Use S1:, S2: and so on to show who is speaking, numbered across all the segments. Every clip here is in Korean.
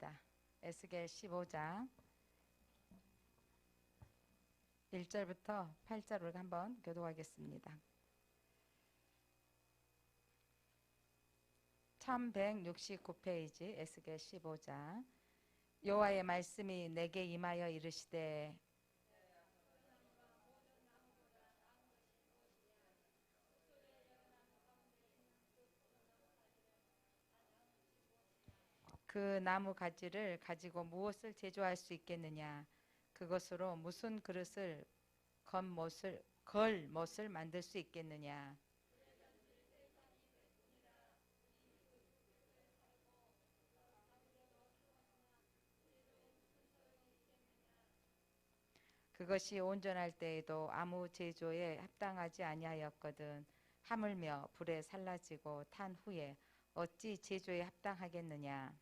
S1: 있습니다. 에스겔 15장 1절부터 8절을 한번 교독하겠습니다. 1169페이지 에스겔 15장. 여호와의 말씀이 내게 임하여 이르시되 그 나무 가지를 가지고 무엇을 제조할 수 있겠느냐? 그것으로 무슨 그릇을 걸못을 만들 수 있겠느냐? 그것이 온전할 때에도 아무 제조에 합당하지 아니하였거든. 하물며 불에 살라지고 탄 후에 어찌 제조에 합당하겠느냐?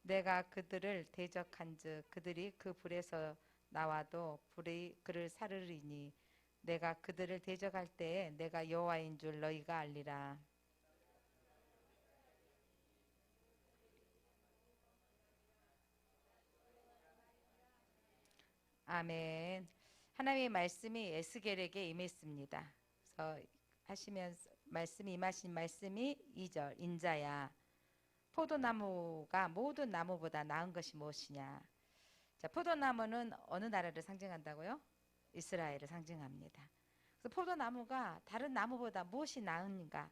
S1: 내가 그들을 대적한즉 그들이 그 불에서 나와도 불이 그를 사르리니 내가 그들을 대적할 때에 내가 여호와인 줄 너희가 알리라. 아멘. 하나님의 말씀이 에스겔에게 임했습니다. 그래서 하시면서 말씀이 임하신 말씀이 2절 인자야 포도나무가 모든 나무보다 나은 것이 무엇이냐. 자, 포도나무는 어느 나라를 상징한다고요? 이스라엘을 상징합니다. 그래서 포도나무가 다른 나무보다 무엇이 나은가?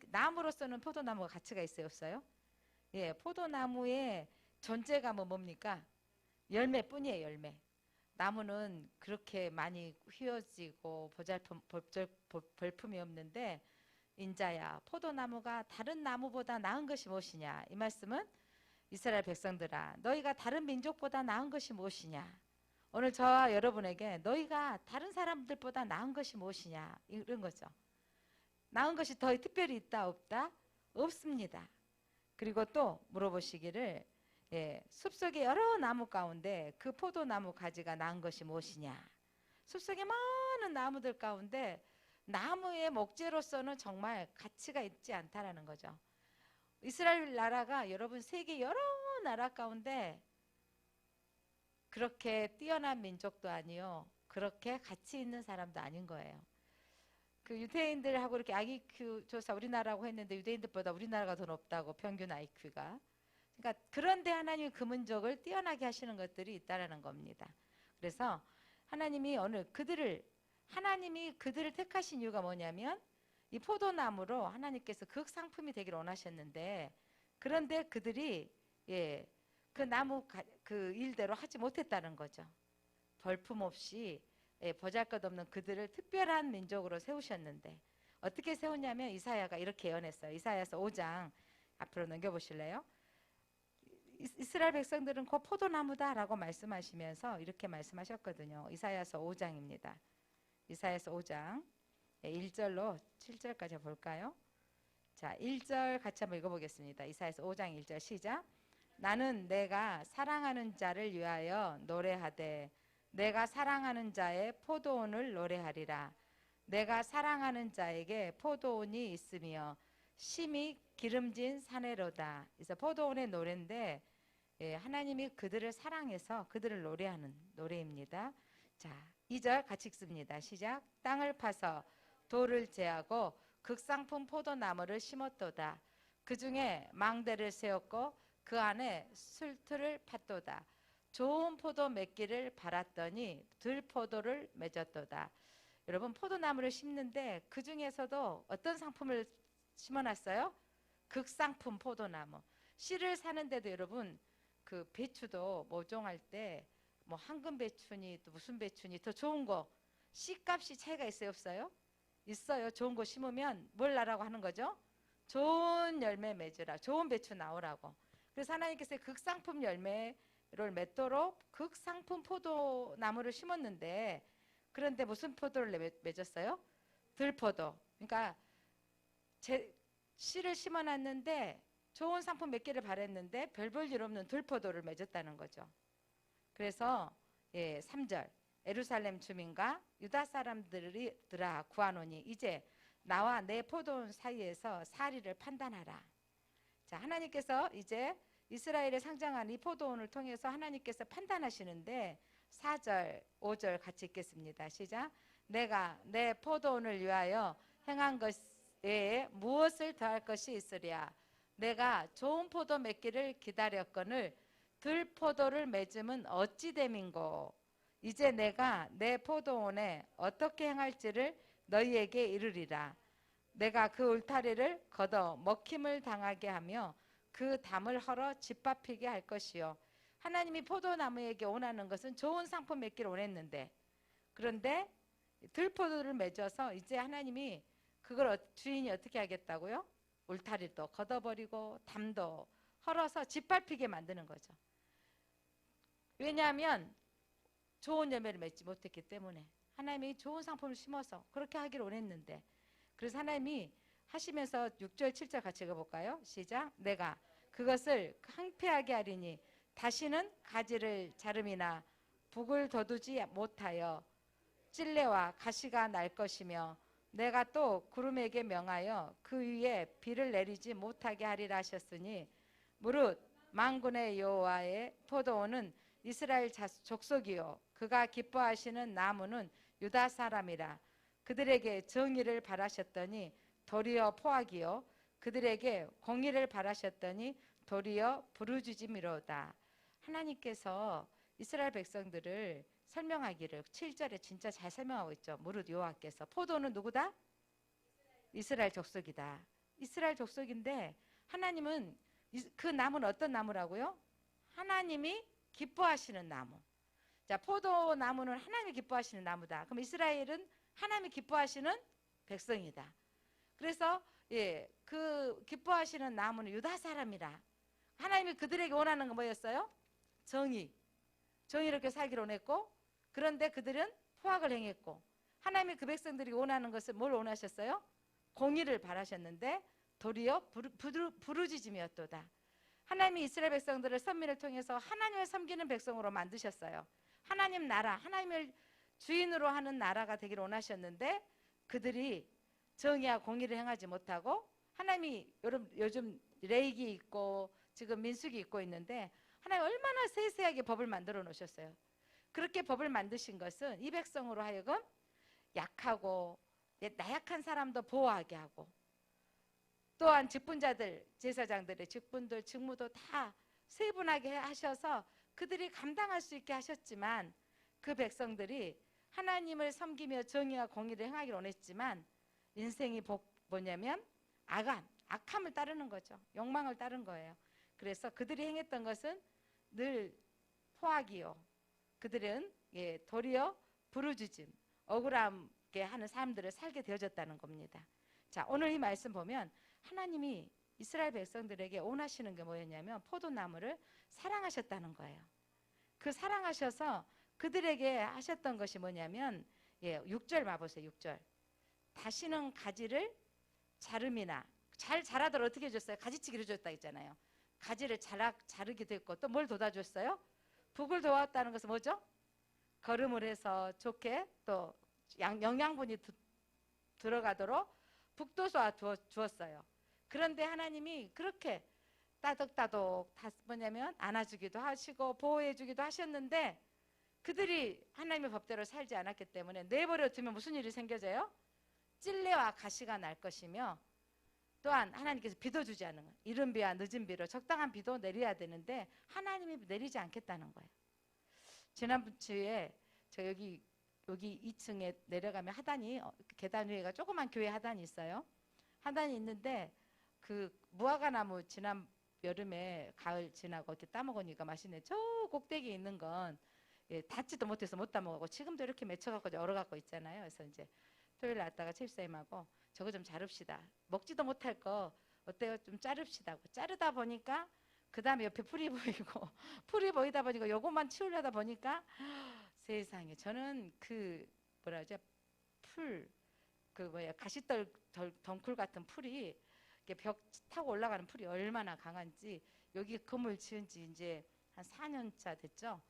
S1: 나무로서는 포도나무가 가치가 있어요, 없어요? 예, 포도나무의 존재가 뭡니까? 열매뿐이에요, 열매. 나무는 그렇게 많이 휘어지고 볼품이 없는데 인자야 포도나무가 다른 나무보다 나은 것이 무엇이냐. 이 말씀은 이스라엘 백성들아 너희가 다른 민족보다 나은 것이 무엇이냐. 오늘 저와 여러분에게 너희가 다른 사람들보다 나은 것이 무엇이냐 이런 거죠. 나은 것이 더 특별히 있다 없다? 없습니다. 그리고 또 물어보시기를 숲속의 여러 나무 가운데 그 포도나무 가지가 나은 것이 무엇이냐. 숲속의 많은 나무들 가운데 나무의 목재로서는 정말 가치가 있지 않다라는 거죠. 이스라엘 나라가 여러분 세계 여러 나라 가운데 그렇게 뛰어난 민족도 아니요 그렇게 가치 있는 사람도 아닌 거예요. 그 유대인들하고 이렇게 IQ 조사 우리나라라고 했는데 유대인들보다 우리나라가 더 높다고 평균 IQ가. 그러니까 그런데 하나님이 그 민족을 뛰어나게 하시는 것들이 있다라는 겁니다. 그래서 하나님이 그들을 택하신 이유가 뭐냐면 이 포도나무로 하나님께서 극상품이 되기를 원하셨는데 그런데 그들이 그 나무 그 일대로 하지 못했다는 거죠. 벌품 없이 보잘것없는 그들을 특별한 민족으로 세우셨는데 어떻게 세웠냐면 이사야가 이렇게 예언했어요. 이사야서 5장 앞으로 넘겨보실래요? 이스라엘 백성들은 곧 포도나무다라고 말씀하시면서 이렇게 말씀하셨거든요. 이사야서 5장입니다. 이사야서 5장 1절로 7절까지 볼까요? 자, 1절 같이 한번 읽어보겠습니다. 이사야서 5장 1절 시작. 나는 내가 사랑하는 자를 위하여 노래하되 내가 사랑하는 자의 포도원을 노래하리라. 내가 사랑하는 자에게 포도원이 있으며 심히 기름진 사내로다. 그래서 포도원의 노래인데 하나님이 그들을 사랑해서 그들을 노래하는 노래입니다. 자, 2절 같이 읽습니다. 시작. 땅을 파서 돌을 제하고 극상품 포도나무를 심었도다. 그 중에 망대를 세웠고 그 안에 술틀을 팠도다. 좋은 포도 맺기를 바랐더니 들포도를 맺었도다. 여러분 포도나무를 심는데 그 중에서도 어떤 상품을 심어놨어요? 극상품 포도나무. 씨를 사는데도 여러분 그 배추도 모종할 때 뭐 황금 배추니 또 무슨 배추니 더 좋은 거 씨값이 차이가 있어요 없어요? 있어요. 좋은 거 심으면 뭘 나라고 하는 거죠? 좋은 열매 맺으라. 좋은 배추 나오라고. 그래서 하나님께서 극상품 열매를 맺도록 극상품 포도나무를 심었는데 그런데 무슨 포도를 맺었어요? 들포도. 그러니까 씨를 심어놨는데 좋은 상품 몇 개를 바랬는데 별 볼 일 없는 들포도를 맺었다는 거죠. 그래서 3절 예루살렘 주민과 유다 사람들아 구하노니 이제 나와 내 포도원 사이에서 사리를 판단하라. 자, 하나님께서 이제 이스라엘에 상장한 이 포도원을 통해서 하나님께서 판단하시는데 4절, 5절 같이 읽겠습니다. 시작. 내가 내 포도원을 위하여 행한 것 외에 무엇을 더할 것이 있으랴. 내가 좋은 포도 맺기를 기다렸거늘 들포도를 맺음은 어찌 됨인고. 이제 내가 내 포도원에 어떻게 행할지를 너희에게 이르리라. 내가 그 울타리를 걷어 먹힘을 당하게 하며 그 담을 헐어 짓밟히게 할 것이요. 하나님이 포도나무에게 원하는 것은 좋은 상품 맺기를 원했는데, 그런데 들포도를 맺어서 이제 하나님이 그걸 주인이 어떻게 하겠다고요? 울타리도 걷어버리고 담도 헐어서 짓밟히게 만드는 거죠. 왜냐하면 좋은 열매를 맺지 못했기 때문에 하나님이 좋은 상품을 심어서 그렇게 하기를 원했는데, 그래서 하나님이 하시면서 6절 7절 같이 읽어볼까요? 시작. 내가 그것을 황폐하게 하리니 다시는 가지를 자름이나 북을 돋우지 못하여 찔레와 가시가 날 것이며 내가 또 구름에게 명하여 그 위에 비를 내리지 못하게 하리라 하셨으니 무릇 만군의 여호와의 포도원은 이스라엘 족속이요 그가 기뻐하시는 나무는 유다 사람이라. 그들에게 정의를 바라셨더니 도리어 포악이요 그들에게 공의를 바라셨더니 도리어 부르짖음이로다. 하나님께서 이스라엘 백성들을 설명하기를 7절에 진짜 잘 설명하고 있죠. 무릇 여호와께서 포도는 누구다? 이스라엘 족속이다. 이스라엘 족속인데 하나님은 그 나무는 어떤 나무라고요? 하나님이 기뻐하시는 나무. 자, 포도나무는 하나님이 기뻐하시는 나무다. 그럼 이스라엘은 하나님이 기뻐하시는 백성이다. 그래서 그 기뻐하시는 나무는 유다 사람이라. 하나님이 그들에게 원하는 건 뭐였어요? 정의. 정의롭게 살기를 원했고, 그런데 그들은 포악을 행했고, 하나님이 그 백성들이 원하는 것을 뭘 원하셨어요? 공의를 바라셨는데 도리어 부르짖음이었도다. 하나님이 이스라엘 백성들을 선민을 통해서 하나님을 섬기는 백성으로 만드셨어요. 하나님 나라, 하나님을 주인으로 하는 나라가 되기를 원하셨는데 그들이 정의와 공의를 행하지 못하고, 하나님이 요즘 레위기 있고 지금 민수기 있고 있는데 하나님 얼마나 세세하게 법을 만들어 놓으셨어요. 그렇게 법을 만드신 것은 이 백성으로 하여금 약하고 나약한 사람도 보호하게 하고, 또한 직분자들, 제사장들의 직분들, 직무도 다 세분하게 하셔서 그들이 감당할 수 있게 하셨지만, 그 백성들이 하나님을 섬기며 정의와 공의를 행하기를 원했지만 인생이 뭐냐면 악함을 따르는 거죠. 욕망을 따른 거예요. 그래서 그들이 행했던 것은 늘 포악이요 그들은 도리어 부르짖음, 억울하게 하는 사람들을 살게 되어졌다는 겁니다. 자, 오늘 이 말씀 보면 하나님이 이스라엘 백성들에게 원하시는 게 뭐였냐면 포도나무를 사랑하셨다는 거예요. 그 사랑하셔서 그들에게 하셨던 것이 뭐냐면 6절 봐보세요. 6절. 다시는 가지를 자름이나 잘 자라도록 어떻게 해줬어요? 가지치기를 해줬다 했잖아요. 가지를 자르기도 했고 또 뭘 돋아줬어요? 북을 도왔다는 것은 뭐죠? 거름을 해서 좋게 또 영양분이 들어가도록 북도 쏘아 주었어요. 그런데 하나님이 그렇게 따독따독 뭐냐면 안아주기도 하시고 보호해주기도 하셨는데 그들이 하나님의 법대로 살지 않았기 때문에 내버려 두면 무슨 일이 생겨져요? 찔레와 가시가 날 것이며, 또한 하나님께서 비도 주지 않는 거예요. 이른 비와 늦은 비로 적당한 비도 내려야 되는데 하나님이 내리지 않겠다는 거예요. 지난주에 저 여기 2층에 내려가면 하단이 계단 위에가 조그만 교회 하단이 있어요. 하단이 있는데 그 무화과 나무 지난 여름에 가을 지나고 이렇게 따먹으니까 맛있네. 저 꼭대기에 있는 건 닿지도 못해서 못 따먹고 지금도 이렇게 맺혀갖고 얼어갖고 있잖아요. 그래서 이제 토요일 왔다가 칠쌤하고 저거 좀 자릅시다. 먹지도 못할 거 어때요? 좀 자릅시다. 자르다 보니까 그 다음에 옆에 풀이 보이고 풀이 보이다 보니까 요것만 치우려다 보니까 세상에 저는 그 뭐라 그러죠? 가시떨 덩쿨 같은 풀이 벽 타고 올라가는 풀이 얼마나 강한지, 여기 건물 지은 지 이제 한 4년 차 됐죠.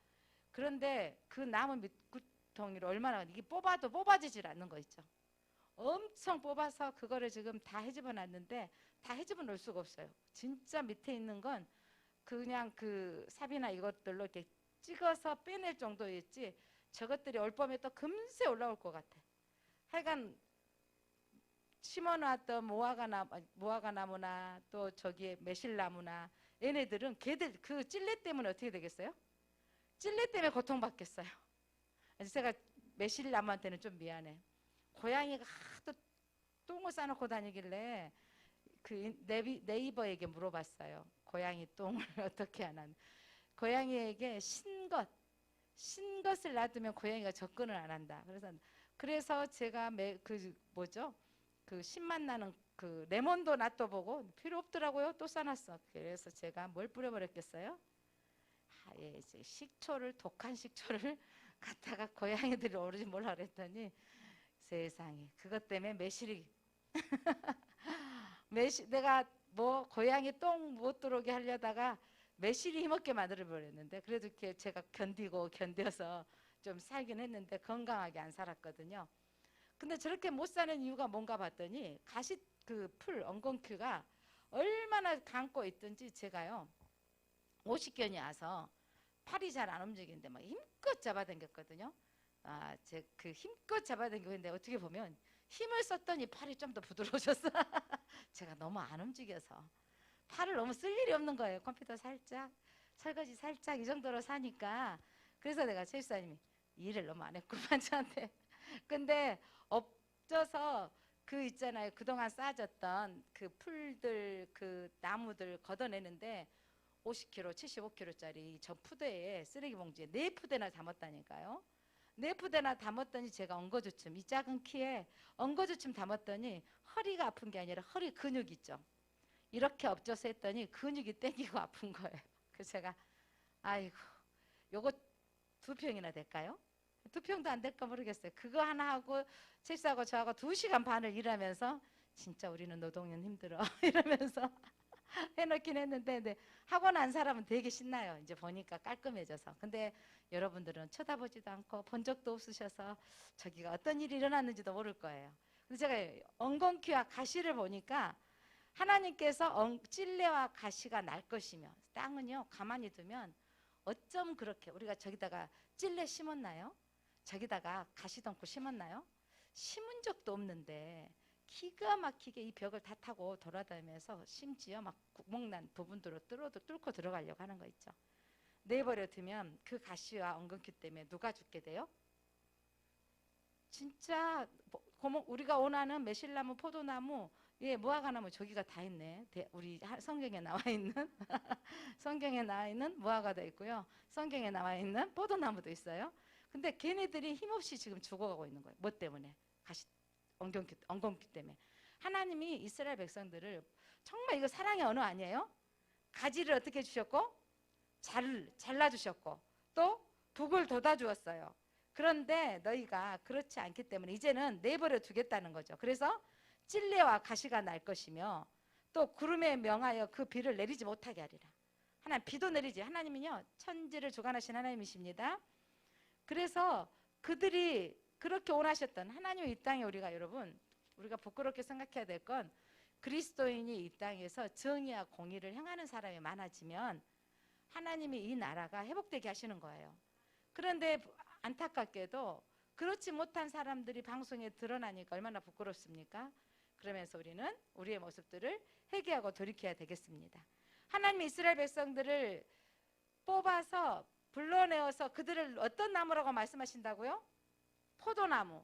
S1: 그런데 그 나무 밑구덩이를 얼마나 이게 뽑아도 뽑아지질 않는 거 있죠. 엄청 뽑아서 그거를 지금 다 헤집어 놨는데 다 헤집어 놓을 수가 없어요. 진짜 밑에 있는 건 그냥 그 삽이나 이것들로 이렇게 찍어서 빼낼 정도였지 저것들이 올봄에 또 금세 올라올 것 같아. 하여간 심어놨던 무화과나무나 또 저기에 매실나무나 얘네들은 걔들 그 찔레 때문에 어떻게 되겠어요? 찔레 때문에 고통받겠어요. 그래서 제가 매실나무한테는 좀 미안해. 고양이가 하도 똥을 싸놓고 다니길래 그 네이버에게 물어봤어요. 고양이 똥을 어떻게 하나. 고양이에게 신것을 놔두면 고양이가 접근을 안 한다. 그래서 제가 그 뭐죠? 그 신맛 나는 그 레몬도 놔둬보고 필요 없더라고요. 또 싸놨어. 그래서 제가 뭘 뿌려버렸겠어요? 예, 이제 식초를 독한 식초를 갖다가 고양이들이 오르지 몰라 그랬더니 세상에 그것 때문에 매실이 내가 뭐 고양이 똥 못 들어오게 하려다가 매실이 힘없게 만들어 버렸는데 그래도 이렇게 제가 견뎌서 좀 살긴 했는데 건강하게 안 살았거든요. 근데 저렇게 못 사는 이유가 뭔가 봤더니 가시 그 풀 엉겅퀴가 얼마나 감고 있든지 제가요 50견이 와서 팔이 잘 안 움직이는데 막 힘껏 잡아당겼거든요. 제 그 힘껏 잡아당겼는데 어떻게 보면 힘을 썼더니 팔이 좀 더 부드러워졌어. 제가 너무 안 움직여서 팔을 너무 쓸 일이 없는 거예요. 컴퓨터 살짝, 설거지 살짝 이 정도로 사니까. 그래서 내가 최집사님이 일을 너무 안 했구만 저한테. 근데 엎져서 그 있잖아요. 그동안 쌓아졌던 그 풀들, 그 나무들 걷어내는데 50kg, 75kg짜리 저 푸대에 쓰레기 봉지에 4푸대나 담았다니까요. 4푸대나 담았더니 제가 엉거주춤 이 작은 키에 엉거주춤 담았더니 허리가 아픈 게 아니라 허리 근육 있죠. 이렇게 엎져서 했더니 근육이 땡기고 아픈 거예요. 그래서 제가 아이고 요거 2평이나 될까요? 2평도 안 될까 모르겠어요. 그거 하나 하고 칠사하고 저하고 2시간 반을 일하면서 진짜 우리는 노동은 힘들어 이러면서 해놓긴 했는데 네, 하고 난 사람은 되게 신나요. 이제 보니까 깔끔해져서. 근데 여러분들은 쳐다보지도 않고 본 적도 없으셔서 저기가 어떤 일이 일어났는지도 모를 거예요. 근데 제가 엉겅퀴와 가시를 보니까 하나님께서 찔레와 가시가 날 것이며 땅은요 가만히 두면 어쩜 그렇게 우리가 저기다가 찔레 심었나요? 저기다가 가시덩굴 심었나요? 심은 적도 없는데 기가 막히게 이 벽을 다 타고 돌아다니면서 심지어 막 구멍난 부분들로 뚫고 들어가려고 하는 거 있죠. 내버려 두면 그 가시와 엉겅퀴 때문에 누가 죽게 돼요? 진짜 우리가 원하는 매실나무, 포도나무, 예, 무화과나무 저기가 다 있네. 우리 성경에 나와 있는 성경에 나와 있는 무화과도 있고요. 성경에 나와 있는 포도나무도 있어요. 근데 걔네들이 힘없이 지금 죽어가고 있는 거예요. 뭐 때문에? 가시 엉겅퀴 때문에. 하나님이 이스라엘 백성들을 정말 이거 사랑의 언어 아니에요? 가지를 어떻게 주셨고 잘라주셨고 또 북을 돋아 주었어요. 그런데 너희가 그렇지 않기 때문에 이제는 내버려 두겠다는 거죠. 그래서 찔레와 가시가 날 것이며 또 구름에 명하여 그 비를 내리지 못하게 하리라. 하나님 비도 내리지. 하나님은요 천지를 주관하신 하나님이십니다. 그래서 그들이 그렇게 원하셨던 하나님의 이 땅에 우리가 부끄럽게 생각해야 될 건 그리스도인이 이 땅에서 정의와 공의를 행하는 사람이 많아지면 하나님이 이 나라가 회복되게 하시는 거예요. 그런데 안타깝게도 그렇지 못한 사람들이 방송에 드러나니까 얼마나 부끄럽습니까? 그러면서 우리는 우리의 모습들을 회개하고 돌이켜야 되겠습니다. 하나님이 이스라엘 백성들을 뽑아서 불러내어서 그들을 어떤 나무라고 말씀하신다고요? 포도나무.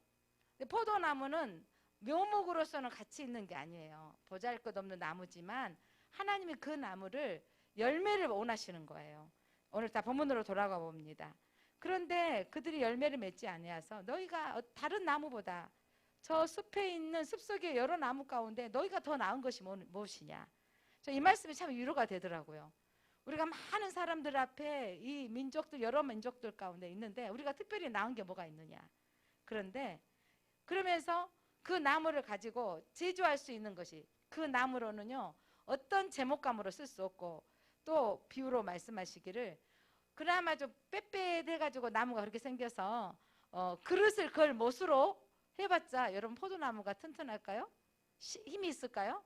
S1: 포도나무는 묘목으로서는 가치 있는 게 아니에요. 보잘것없는 나무지만 하나님이 그 나무를 열매를 원하시는 거예요. 오늘 다 본문으로 돌아가 봅니다. 그런데 그들이 열매를 맺지 아니하서 너희가 다른 나무보다 저 숲에 있는 숲속의 여러 나무 가운데 너희가 더 나은 것이 무엇이냐. 이 말씀이 참 위로가 되더라고요. 우리가 많은 사람들 앞에 이 민족들 여러 민족들 가운데 있는데 우리가 특별히 나은 게 뭐가 있느냐. 그런데 그러면서 그 나무를 가지고 제조할 수 있는 것이 그 나무로는요 어떤 제목감으로 쓸 수 없고 또 비유로 말씀하시기를 그나마 좀 빽빽해가지고 나무가 그렇게 생겨서 그릇을 걸 못으로 해봤자 여러분 포도나무가 튼튼할까요? 힘이 있을까요?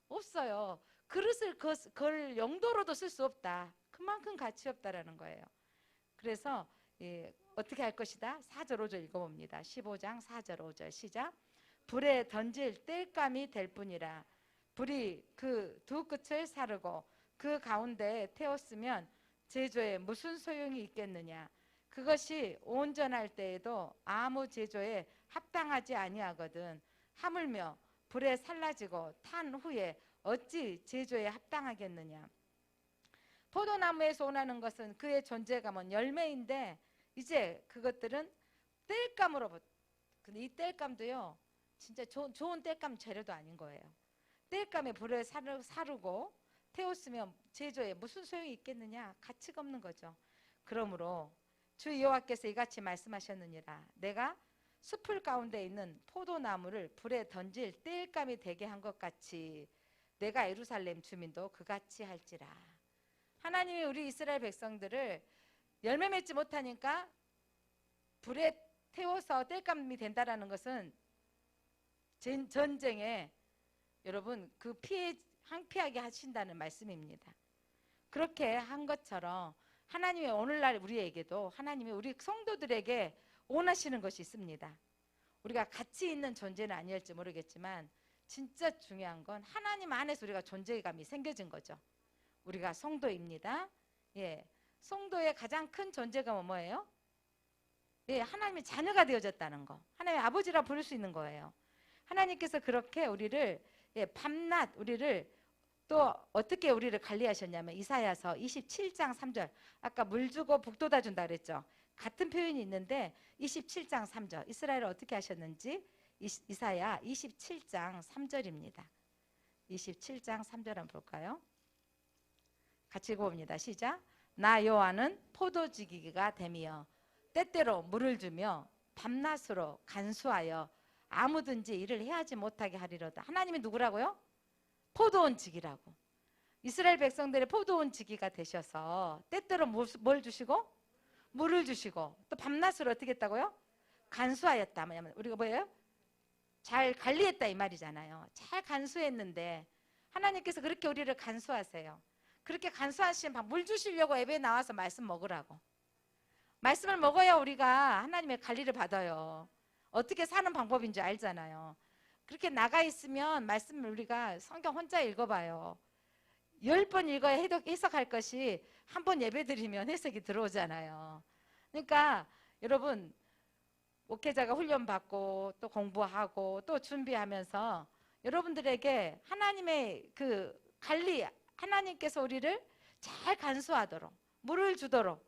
S1: 없어요. 그릇을 걸 용도로도 쓸 수 없다. 그만큼 가치 없다라는 거예요. 그래서 어떻게 할 것이다? 4절 5절 읽어봅니다. 15장 4절 5절 시작. 불에 던질 땔감이 될 뿐이라. 불이 그 두 끝을 사르고 그 가운데 태웠으면 제조에 무슨 소용이 있겠느냐. 그것이 온전할 때에도 아무 제조에 합당하지 아니하거든. 하물며 불에 살라지고 탄 후에 어찌 제조에 합당하겠느냐. 포도나무에서 원하는 것은 그의 존재감은 열매인데 이제 그것들은 땔감으로부터, 근데 이 땔감도요 진짜 좋은 땔감 재료도 아닌 거예요. 땔감에 불에 사르고 태웠으면 제조에 무슨 소용이 있겠느냐. 가치가 없는 거죠. 그러므로 주 여호와께서 이같이 말씀하셨느니라. 내가 숲을 가운데 있는 포도나무를 불에 던질 땔감이 되게 한 것 같이 내가 예루살렘 주민도 그같이 할지라. 하나님이 우리 이스라엘 백성들을 열매 맺지 못하니까 불에 태워서 땔감이 된다라는 것은 전쟁에 여러분 그 항피하게 하신다는 말씀입니다. 그렇게 한 것처럼 하나님이 오늘날 우리에게도 하나님이 우리 성도들에게 원하시는 것이 있습니다. 우리가 가치 있는 존재는 아닐지 모르겠지만 진짜 중요한 건 하나님 안에서 우리가 존재감이 생겨진 거죠. 우리가 성도입니다. 성도의 가장 큰 존재감은 뭐예요? 하나님의 자녀가 되어졌다는 거. 하나님의 아버지라 부를 수 있는 거예요. 하나님께서 그렇게 우리를 밤낮 우리를 또 어떻게 우리를 관리하셨냐면 이사야서 27장 3절 아까 물 주고 복 돋아준다 그랬죠. 같은 표현이 있는데 27장 3절 이스라엘을 어떻게 하셨는지 이사야 27장 3절입니다. 27장 3절 한번 볼까요? 같이 읽어봅니다. 시작. 나 여호와는 포도주기가 됨이여 때때로 물을 주며 밤낮으로 간수하여 아무든지 일을 해하지 못하게 하리로다. 하나님이 누구라고요? 포도원 지기라고. 이스라엘 백성들의 포도원 지기가 되셔서 때때로 뭘 주시고? 물을 주시고 또 밤낮으로 어떻게 했다고요? 간수하였다. 뭐냐면 우리가 뭐예요? 잘 관리했다 이 말이잖아요. 잘 간수했는데 하나님께서 그렇게 우리를 간수하세요. 그렇게 간수하시면 물 주시려고 예배에 나와서 말씀 먹으라고. 말씀을 먹어야 우리가 하나님의 관리를 받아요. 어떻게 사는 방법인 줄 알잖아요. 그렇게 나가 있으면 말씀을 우리가 성경 혼자 읽어봐요. 10번 읽어야 해석할 것이 한 번 예배 드리면 해석이 들어오잖아요. 그러니까 여러분 목회자가 훈련받고 또 공부하고 또 준비하면서 여러분들에게 하나님의 그 관리, 하나님께서 우리를 잘 간수하도록 물을 주도록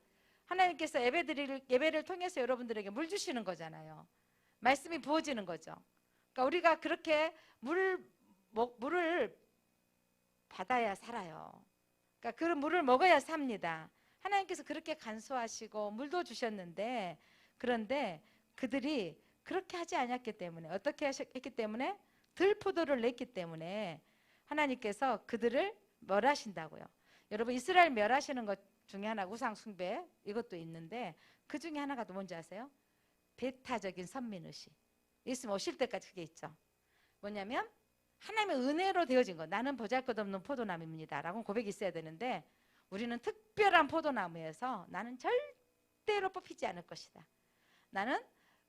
S1: 하나님께서 예배를 통해서 여러분들에게 물 주시는 거잖아요. 말씀이 부어지는 거죠. 그러니까 우리가 그렇게 물을 받아야 살아요. 그러니까 그 물을 먹어야 삽니다. 하나님께서 그렇게 간수하시고 물도 주셨는데 그런데 그들이 그렇게 하지 않았기 때문에 어떻게 했기 때문에 들포도를 냈기 때문에 하나님께서 그들을 멸하신다고요. 여러분 이스라엘 멸하시는 것 중에 하나 우상 숭배 이것도 있는데 그 중에 하나가 또 뭔지 아세요? 배타적인 선민의식. 예수님 오실 때까지 그게 있죠. 뭐냐면 하나님의 은혜로 되어진 거. 나는 보잘것없는 포도나무입니다 라고 고백이 있어야 되는데 우리는 특별한 포도나무에서 나는 절대로 뽑히지 않을 것이다.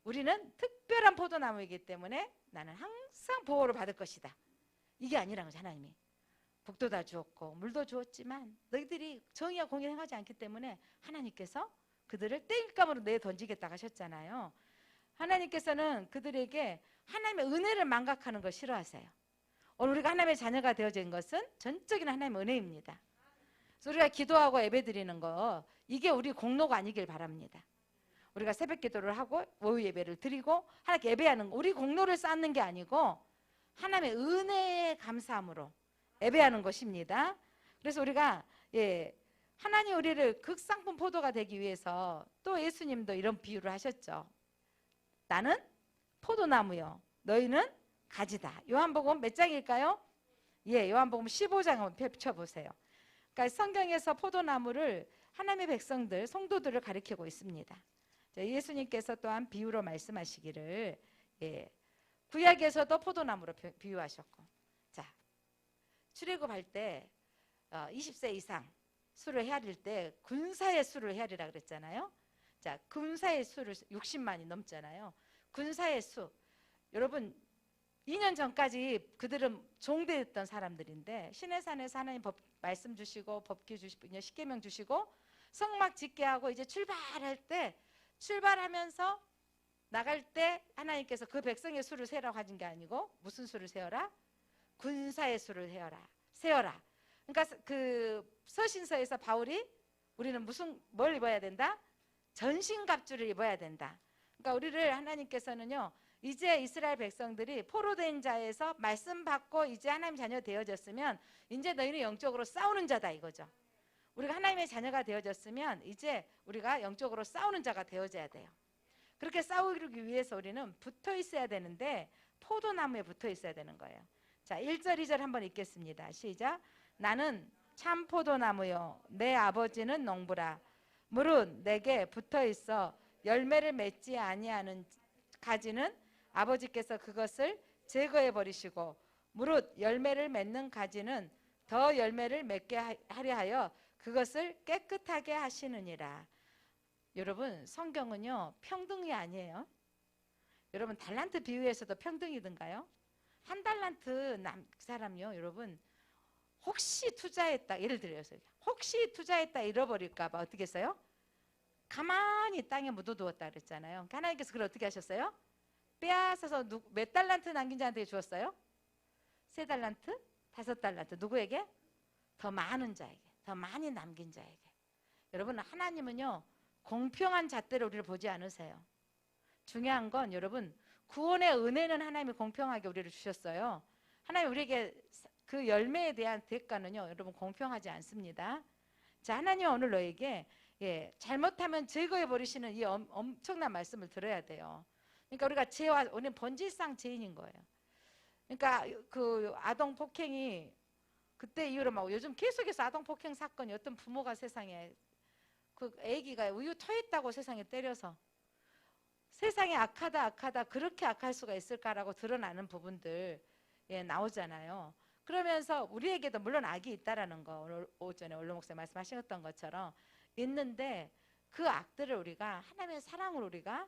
S1: 우리는 특별한 포도나무이기 때문에 나는 항상 보호를 받을 것이다. 이게 아니라는 거죠. 하나님이 복도 다 주었고 물도 주었지만 너희들이 정의와 공의를 행하지 않기 때문에 하나님께서 그들을 땔감으로 내던지겠다 하셨잖아요. 하나님께서는 그들에게 하나님의 은혜를 망각하는 걸 싫어하세요. 오늘 우리가 하나님의 자녀가 되어진 것은 전적인 하나님의 은혜입니다. 그래서 우리가 기도하고 예배드리는 거 이게 우리 공로가 아니길 바랍니다. 우리가 새벽 기도를 하고 오후 예배를 드리고 하나님께 예배하는 거 우리 공로를 쌓는 게 아니고 하나님의 은혜에 감사함으로 예배하는 것입니다. 그래서 우리가 하나님 우리를 극상품 포도가 되기 위해서 또 예수님도 이런 비유를 하셨죠. 나는 포도나무요 너희는 가지다. 요한복음 몇 장일까요? 요한복음 15장 한번 펼쳐보세요. 그러니까 성경에서 포도나무를 하나님의 백성들, 성도들을 가리키고 있습니다. 예수님께서 또한 비유로 말씀하시기를 구약에서도 포도나무로 비유하셨고, 자, 출애굽할 때 20세 이상 수를 헤아릴 때 군사의 수를 헤아리라 그랬잖아요. 자, 군사의 수를 60만이 넘잖아요. 군사의 수, 여러분 2년 전까지 그들은 종되었던 사람들인데 시내산에서 하나님 법 말씀 주시고 법규 주시고 십계명 주시고 성막 짓게 하고 이제 출발할 때, 출발하면서 나갈 때 하나님께서 그 백성의 수를 세라고 하신 게 아니고 무슨 수를 세어라? 군사의 수를 세어라. 그러니까 그 서신서에서 바울이 우리는 뭘 입어야 된다? 전신갑주를 입어야 된다. 그러니까 우리를 하나님께서는요, 이제 이스라엘 백성들이 포로된 자에서 말씀 받고 이제 하나님 자녀 되어졌으면 이제 너희는 영적으로 싸우는 자다 이거죠. 우리가 하나님의 자녀가 되어졌으면 이제 우리가 영적으로 싸우는 자가 되어져야 돼요. 그렇게 싸우기 위해서 우리는 붙어 있어야 되는데 포도나무에 붙어 있어야 되는 거예요. 자, 1절 2절 한번 읽겠습니다. 시작. 나는 참 포도나무요 내 아버지는 농부라. 무릇 내게 붙어 있어 열매를 맺지 아니하는 가지는 아버지께서 그것을 제거해 버리시고 무릇 열매를 맺는 가지는 더 열매를 맺게 하려 하여 그것을 깨끗하게 하시느니라. 여러분, 성경은요 평등이 아니에요. 여러분, 달란트 비유에서도 평등이든가요? 한 달란트 사람이요, 여러분, 혹시 투자했다, 예를 들어요, 혹시 투자했다 잃어버릴까 봐 어떻게 했어요? 가만히 땅에 묻어두었다 그랬잖아요. 하나님께서 그걸 어떻게 하셨어요? 빼앗아서 몇 달란트 남긴 자한테 주었어요? 3달란트? 5달란트. 누구에게? 더 많은 자에게, 더 많이 남긴 자에게. 여러분, 하나님은요 공평한 잣대로 우리를 보지 않으세요. 중요한 건 여러분, 구원의 은혜는 하나님이 공평하게 우리를 주셨어요. 하나님 우리에게 그 열매에 대한 대가는요 여러분 공평하지 않습니다. 자, 하나님 오늘 너에게 잘못하면 제거해 버리시는 이 엄청난 말씀을 들어야 돼요. 그러니까 우리가 죄와 우리는 본질상 죄인인 거예요. 그러니까 그 아동 폭행이 그때 이후로 막 요즘 계속해서 아동 폭행 사건이, 어떤 부모가 세상에 그 아기가 우유 토했다고 세상에 때려서 세상이 악하다 그렇게 악할 수가 있을까라고 드러나는 부분들 나오잖아요. 그러면서 우리에게도 물론 악이 있다라는 거, 오늘 오전에 원로 목사님 말씀하셨던 것처럼 있는데 그 악들을 우리가 하나님의 사랑으로 우리가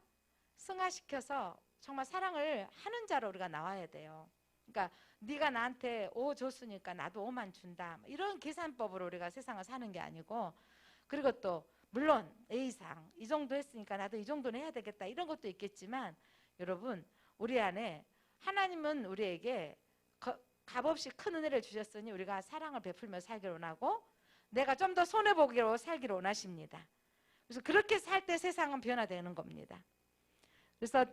S1: 승화시켜서 정말 사랑을 하는 자로 우리가 나와야 돼요. 그러니까 네가 나한테 5 줬으니까 나도 5만 준다, 이런 계산법으로 우리가 세상을 사는 게 아니고, 그리고 또 물론 A상 이 정도 했으니까 나도 이 정도는 해야 되겠다, 이런 것도 있겠지만 여러분, 우리 안에 하나님은 우리에게 값없이 큰 은혜를 주셨으니 우리가 사랑을 베풀며 살기를 원하고 내가 좀 더 손해보기로 살기를 원하십니다. 그래서 그렇게 살 때 세상은 변화되는 겁니다. 그래서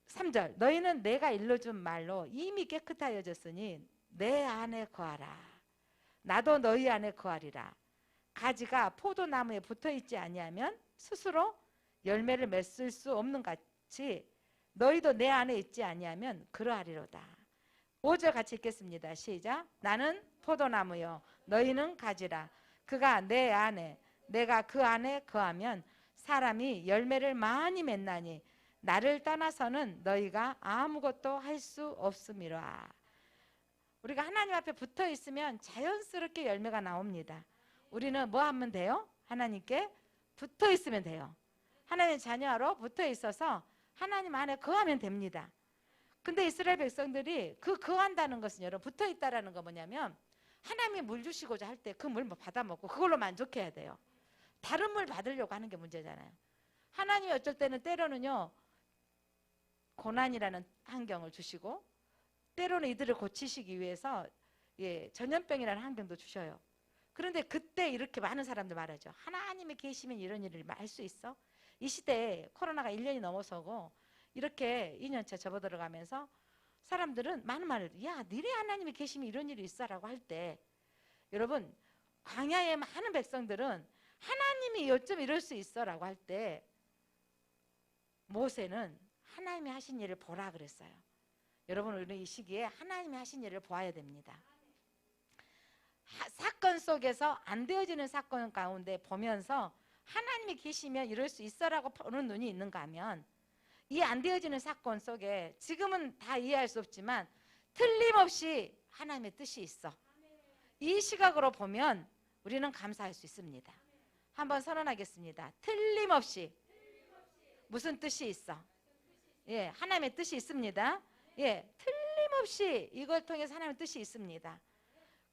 S1: 3절, 너희는 내가 일러준 말로 이미 깨끗하여졌으니 내 안에 거하라. 나도 너희 안에 거하리라. 가지가 포도나무에 붙어있지 아니하면 스스로 열매를 맺을 수 없는 같이 너희도 내 안에 있지 아니하면 그러하리로다. 5절 같이 읽겠습니다. 시작. 나는 포도나무요 너희는 가지라. 그가 내 안에 내가 그 안에 거하면 사람이 열매를 많이 맺나니 나를 떠나서는 너희가 아무것도 할 수 없음이라. 우리가 하나님 앞에 붙어 있으면 자연스럽게 열매가 나옵니다. 우리는 뭐 하면 돼요? 하나님께 붙어 있으면 돼요. 하나님의 자녀로 붙어 있어서 하나님 안에 거하면 됩니다. 근데 이스라엘 백성들이 거한다는 것은 여러분, 붙어 있다라는 거 뭐냐면 하나님이 물 주시고자 할 때 그 물 받아 먹고 그걸로 만족해야 돼요. 다른 물 받으려고 하는 게 문제잖아요. 하나님이 어쩔 때는 때로는요 고난이라는 환경을 주시고 때로는 이들을 고치시기 위해서 전염병이라는 환경도 주셔요. 그런데 그때 이렇게 많은 사람들 말하죠. 하나님이 계시면 이런 일을 할 수 있어? 이 시대에 코로나가 1년이 넘어서고 이렇게 2년차 접어들어가면서 사람들은 많은 말을, 야, 니네 하나님이 계시면 이런 일이 있어라고 할 때, 여러분, 광야의 많은 백성들은 하나님이 어쩜 이럴 수 있어라고 할 때 모세는 하나님이 하신 일을 보라 그랬어요. 여러분, 우리는 이 시기에 하나님이 하신 일을 보아야 됩니다. 사건 속에서 안 되어지는 사건 가운데 보면서 하나님이 계시면 이럴 수 있어라고 보는 눈이 있는가 하면, 이 안 되어지는 사건 속에 지금은 다 이해할 수 없지만 틀림없이 하나님의 뜻이 있어. 이 시각으로 보면 우리는 감사할 수 있습니다. 한번 선언하겠습니다. 틀림없이 무슨 뜻이 있어? 예, 하나님의 뜻이 있습니다. 예, 틀림없이 이걸 통해서 하나님의 뜻이 있습니다.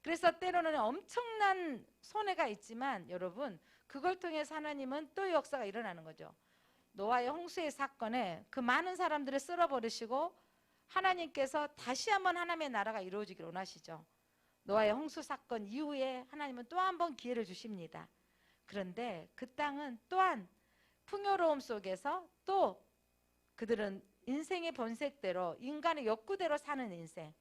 S1: 그래서 때로는 엄청난 손해가 있지만 여러분, 그걸 통해서 하나님은 또 역사가 일어나는 거죠. 노아의 홍수의 사건에 그 많은 사람들을 쓸어버리시고 하나님께서 다시 한번 하나님의 나라가 이루어지기를 원하시죠. 노아의 홍수 사건 이후에 하나님은 또 한 번 기회를 주십니다. 그런데 그 땅은 또한 풍요로움 속에서 또 그들은 인생의 본색대로, 인간의 욕구대로 사는 인생,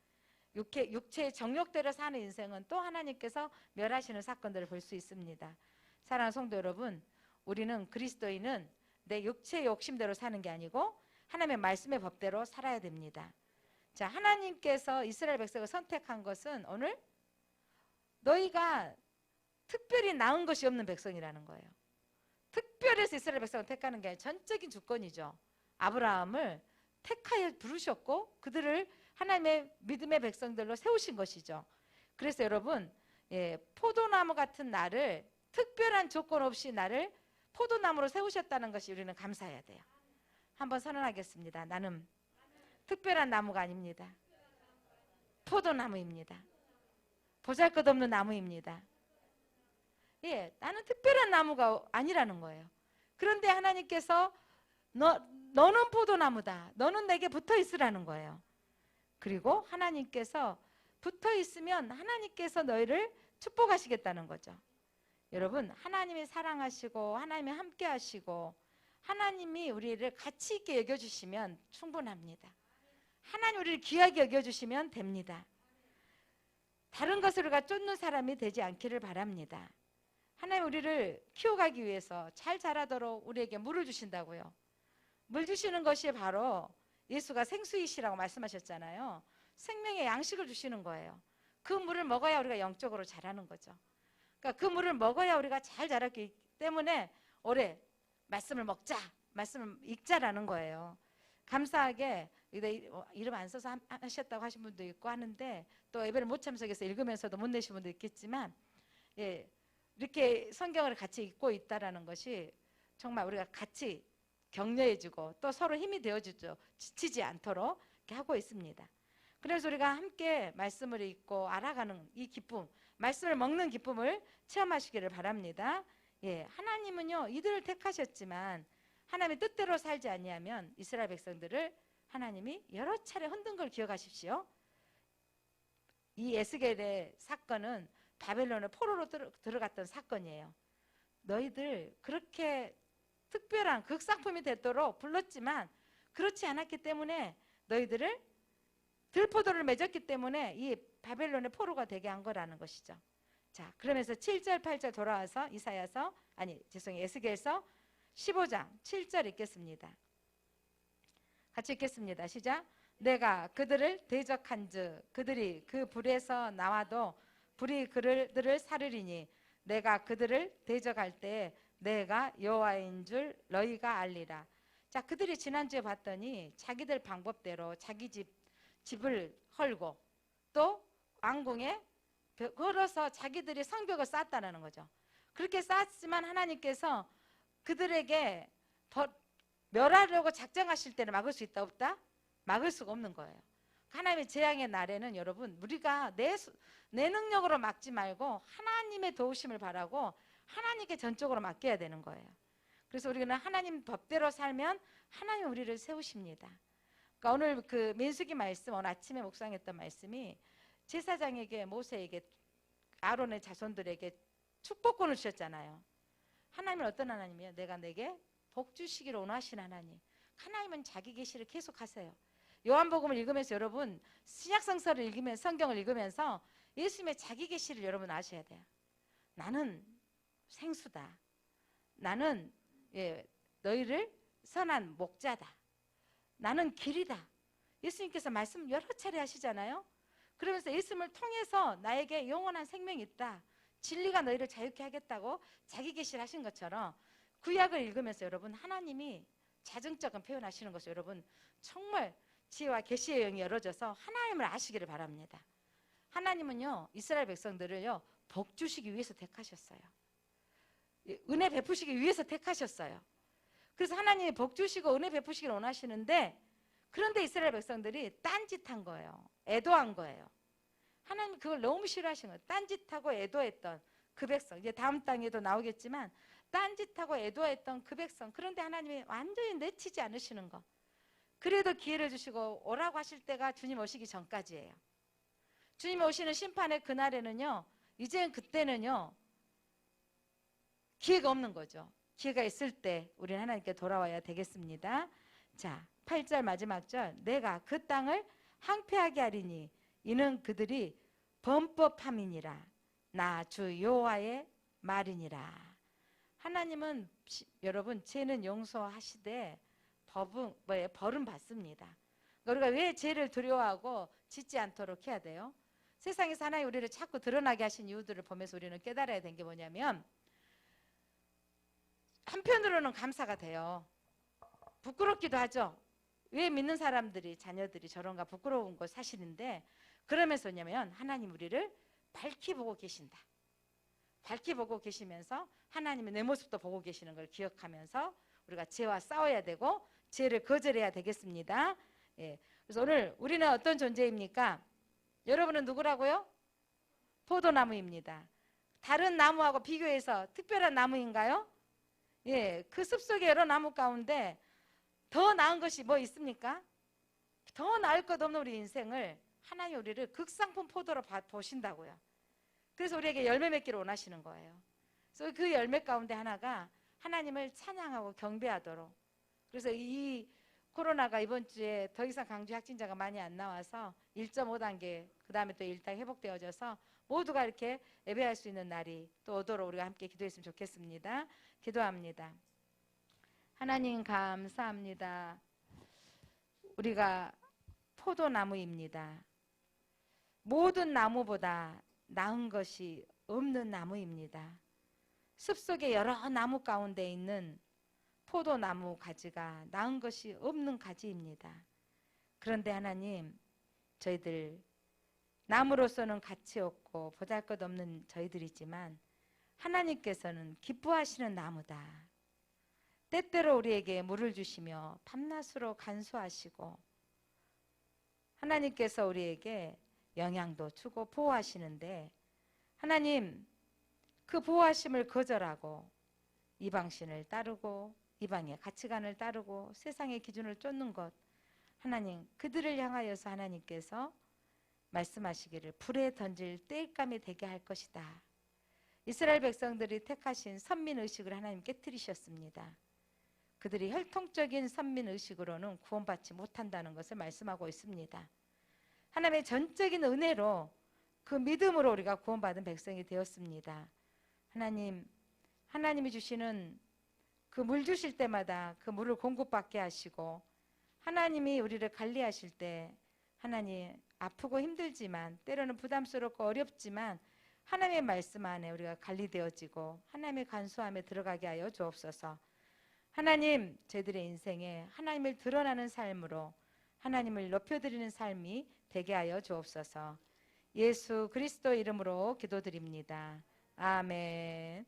S1: 육체의 정욕대로 사는 인생은 또 하나님께서 멸하시는 사건들을 볼 수 있습니다. 사랑하는 성도 여러분, 우리는 그리스도인은 내 육체의 욕심대로 사는 게 아니고 하나님의 말씀의 법대로 살아야 됩니다. 자, 하나님께서 이스라엘 백성을 선택한 것은 오늘 너희가 특별히 나은 것이 없는 백성이라는 거예요. 특별해서 이스라엘 백성을 택하는 게 아니라 전적인 주권이죠. 아브라함을 택하여 부르셨고 그들을 하나님의 믿음의 백성들로 세우신 것이죠. 그래서 여러분, 포도나무 같은 나를, 특별한 조건 없이 나를 포도나무로 세우셨다는 것이 우리는 감사해야 돼요. 한번 선언하겠습니다. 나는 특별한 나무가 아닙니다. 포도나무입니다. 보잘것없는 나무입니다. 예, 나는 특별한 나무가 아니라는 거예요. 그런데 하나님께서 너는 포도나무다. 너는 내게 붙어 있으라는 거예요. 그리고 하나님께서 붙어 있으면 하나님께서 너희를 축복하시겠다는 거죠. 여러분, 하나님이 사랑하시고 하나님이 함께 하시고 하나님이 우리를 가치 있게 여겨주시면 충분합니다. 하나님 우리를 귀하게 여겨주시면 됩니다. 다른 것을 우리가 쫓는 사람이 되지 않기를 바랍니다. 하나님 우리를 키워가기 위해서 잘 자라도록 우리에게 물을 주신다고요. 물 주시는 것이 바로 예수가 생수이시라고 말씀하셨잖아요. 생명의 양식을 주시는 거예요. 그 물을 먹어야 우리가 영적으로 자라는 거죠. 그러니까 그 물을 먹어야 우리가 잘 자랐기 때문에 올해 말씀을 먹자, 말씀을 읽자라는 거예요. 감사하게 이름 안 써서 하셨다고 하신 분도 있고 하는데, 또 예배를 못 참석해서 읽으면서도 못 내신 분도 있겠지만, 예, 이렇게 성경을 같이 읽고 있다라는 것이 정말 우리가 같이 격려해주고 또 서로 힘이 되어주죠. 지치지 않도록 이렇게 하고 있습니다. 그래서 우리가 함께 말씀을 읽고 알아가는 이 기쁨, 말씀을 먹는 기쁨을 체험하시기를 바랍니다. 예, 하나님은요 이들을 택하셨지만 하나님의 뜻대로 살지 아니하면 이스라엘 백성들을 하나님이 여러 차례 흔든 걸 기억하십시오. 이 에스겔의 사건은 바벨론의 포로로 들어갔던 사건이에요. 너희들 그렇게 특별한 극상품이 되도록 불렀지만 그렇지 않았기 때문에 너희들을 들포도를 맺었기 때문에 이 바벨론의 포로가 되게 한 거라는 것이죠. 자, 그러면서 7절 8절 돌아와서 에스겔서 15장 7절 읽겠습니다. 같이 읽겠습니다. 시작. 내가 그들을 대적한즉 그들이 그 불에서 나와도 불이 그들을 사르리니 내가 그들을 대적할 때 내가 여호와인 줄 너희가 알리라. 자, 그들이 지난주에 봤더니 자기들 방법대로 자기 집을 헐고 또 왕궁에 걸어서 자기들이 성벽을 쌓았다는 거죠. 그렇게 쌓았지만 하나님께서 그들에게 멸하려고 작정하실 때는 막을 수 있다 없다? 막을 수가 없는 거예요. 하나님의 재앙의 날에는 여러분 우리가 내 능력으로 막지 말고 하나님의 도우심을 바라고 하나님께 전적으로 맡겨야 되는 거예요. 그래서 우리는 하나님 법대로 살면 하나님 우리를 세우십니다. 그러니까 오늘 그 민수기 말씀, 오늘 아침에 묵상했던 말씀이 제사장에게, 모세에게, 아론의 자손들에게 축복권을 주셨잖아요. 하나님은 어떤 하나님이에요? 내가 내게 복 주시기를 원하시는 하나님. 하나님은 자기 계시를 계속하세요. 요한복음을 읽으면서 여러분 신약성서를 읽으면서 성경을 읽으면서 예수님의 자기 계시를 여러분 아셔야 돼요. 나는 생수다. 나는 너희를 선한 목자다. 나는 길이다. 예수님께서 말씀 여러 차례 하시잖아요. 그러면서 예수님을 통해서 나에게 영원한 생명이 있다, 진리가 너희를 자유케 하겠다고 자기 계시를 하신 것처럼 구약을 읽으면서 여러분 하나님이 자증적인 표현하시는 것을 여러분 정말 지혜와 계시의 영이 열어져서 하나님을 아시기를 바랍니다. 하나님은요 이스라엘 백성들을요 복 주시기 위해서 택하셨어요. 은혜 베푸시기 위해서 택하셨어요. 그래서 하나님이 복 주시고 은혜 베푸시기를 원하시는데, 그런데 이스라엘 백성들이 딴짓한 거예요. 애도한 거예요. 하나님이 그걸 너무 싫어하신 거예요. 딴짓하고 애도했던 그 백성, 이제 다음 땅에도 나오겠지만 딴짓하고 애도했던 그 백성, 그런데 하나님이 완전히 내치지 않으시는 거. 그래도 기회를 주시고 오라고 하실 때가 주님 오시기 전까지예요. 주님 오시는 심판의 그날에는요, 이제 그때는요 기회가 없는 거죠. 기회가 있을 때 우리는 하나님께 돌아와야 되겠습니다. 자, 8절 마지막 절, 내가 그 땅을 항폐하게 하리니 이는 그들이 범법함이니라. 나 주 여호와의 말이니라. 하나님은 여러분 죄는 용서하시되 벌은 받습니다. 우리가 왜 죄를 두려워하고 짓지 않도록 해야 돼요? 세상에서 하나님 우리를 자꾸 드러나게 하신 이유들을 보면서 우리는 깨달아야 되는 게 뭐냐면, 한편으로는 감사가 돼요. 부끄럽기도 하죠. 왜 믿는 사람들이, 자녀들이 저런가 부끄러운 거 사실인데, 그러면서 뭐냐면 하나님 우리를 밝히 보고 계신다. 밝히 보고 계시면서 하나님의 내 모습도 보고 계시는 걸 기억하면서 우리가 죄와 싸워야 되고 죄를 거절해야 되겠습니다. 예. 그래서 오늘 우리는 어떤 존재입니까? 여러분은 누구라고요? 포도나무입니다. 다른 나무하고 비교해서 특별한 나무인가요? 예, 그 숲속의 여러 나무 가운데 더 나은 것이 뭐 있습니까? 더 나을 것 없는 우리 인생을 하나님 우리를 극상품 포도로 보신다고요. 그래서 우리에게 열매 맺기를 원하시는 거예요. 그래서 그 열매 가운데 하나가 하나님을 찬양하고 경배하도록. 그래서 이 코로나가 이번 주에 더 이상 강주 확진자가 많이 안 나와서 1.5단계, 그 다음에 또 1단 회복되어져서 모두가 이렇게 예배할 수 있는 날이 또 오도록 우리가 함께 기도했으면 좋겠습니다. 기도합니다. 하나님 감사합니다. 우리가 포도나무입니다. 모든 나무보다 나은 것이 없는 나무입니다. 숲속의 여러 나무 가운데 있는 포도나무 가지가 나은 것이 없는 가지입니다. 그런데 하나님, 저희들 나무로서는 가치 없고 보잘것없는 저희들이지만 하나님께서는 기뻐하시는 나무다. 때때로 우리에게 물을 주시며 밤낮으로 간수하시고 하나님께서 우리에게 영양도 주고 보호하시는데, 하나님 그 보호하심을 거절하고 이방신을 따르고 이방의 가치관을 따르고 세상의 기준을 쫓는 것, 하나님 그들을 향하여서 하나님께서 말씀하시기를 불에 던질 땔감이 되게 할 것이다. 이스라엘 백성들이 택하신 선민의식을 하나님 깨뜨리셨습니다. 그들이 혈통적인 선민의식으로는 구원받지 못한다는 것을 말씀하고 있습니다. 하나님의 전적인 은혜로 그 믿음으로 우리가 구원받은 백성이 되었습니다. 하나님, 하나님이 주시는 그 물 주실 때마다 그 물을 공급받게 하시고, 하나님이 우리를 관리하실 때 하나님 아프고 힘들지만 때로는 부담스럽고 어렵지만 하나님의 말씀 안에 우리가 관리되어지고 하나님의 간수함에 들어가게 하여 주옵소서. 하나님, 저희들의 인생에 하나님을 드러나는 삶으로 하나님을 높여드리는 삶이 되게 하여 주옵소서. 예수 그리스도 이름으로 기도드립니다. 아멘.